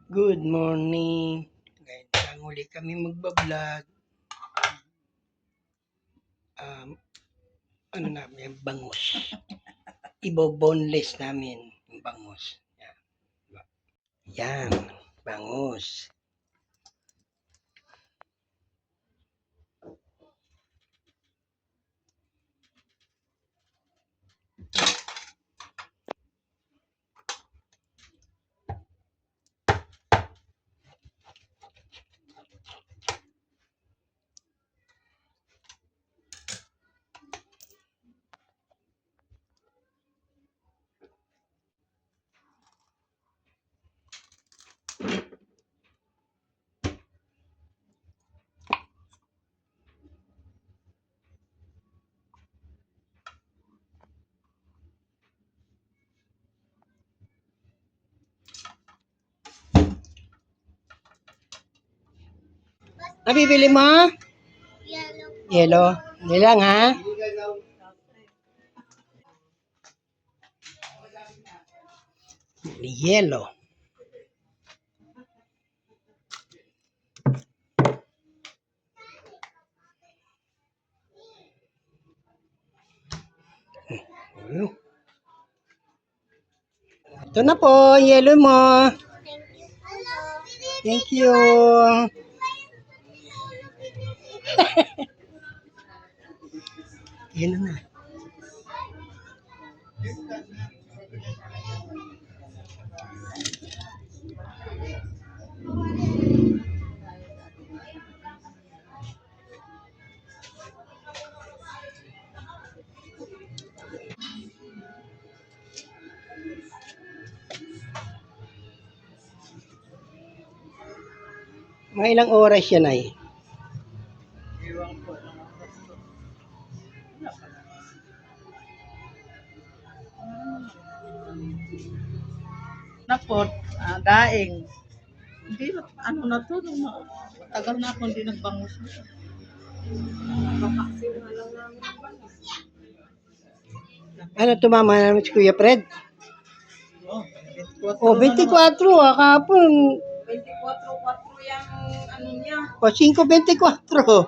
Good morning. Ngayon lang uli kami magbablog. Ano namin, bangus. Ibo-boneless namin yung bangus. Yan, bangus. Nabibili mo? Yellow. Yellow. Hindi lang ha? Yellow. Ito na po, yellow mo. Thank you. Yan na. Mga ilang oras yan ay? Napot, daing. Hindi, ano na to, tagal na ako hindi nagbangus. Ano tumama namin si Kuya Fred? Oh, 24 kahapon. 24 yung ano niya. O, 5:24.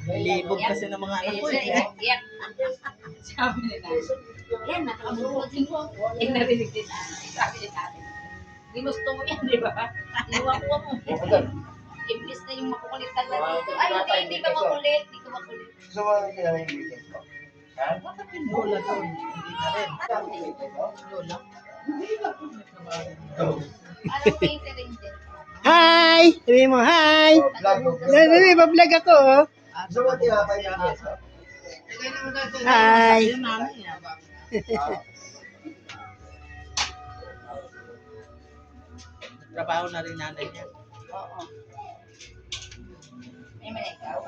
Libog kasi ng mga anak ko eh. Sabi nila, yan, nakakabulugin mo. Yan narinig din natin. Sabi nila natin. Ginusto mo yan, di ba? Iwakuha mo. Imbis na yung makukulitan na dito. Ay, hindi ka makulit. Hindi ka makulit. Gusto mo lang kailangan yung weekend ko? Ha? Bakit yung lola doon? Hindi na rin. Lola? Parang may rin din. Hi! Sabi mo, hi! Sabi, bablog ako. Oh. Gusto mo tinapay yung keso? Hi! Yan namin yan. Trabaho na rin nanay niya. Oo. May ikaw.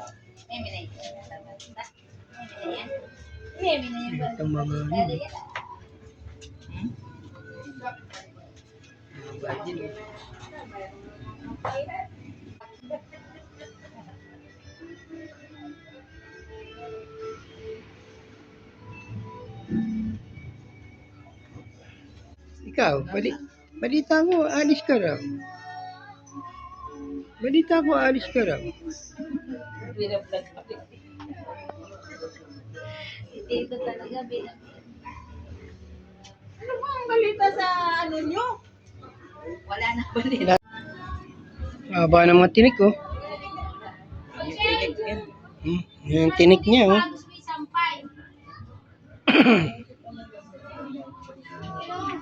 May ikaw. May yan. Itong mga ikaw, balita mo, alis ka raw. Balita ko, alis ka raw. Binablog pa rin. Dito talaga binablog. Ano ba ang balita sa ano nyo? Wala na balita. Haba ng mga tinik, oh. Yung tinik niya, oh. Gusto mo isampay.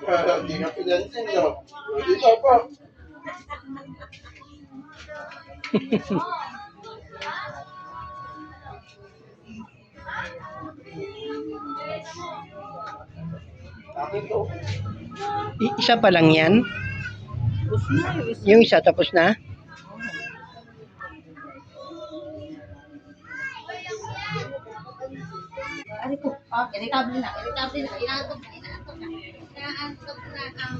Hindi ka pinansin, no? Dito pa. Akin to. Isa pa lang yan? Gusto na yung isa. Yung isa tapos na? Ari ko, irritable na. Inaantok na. Inaantok na ang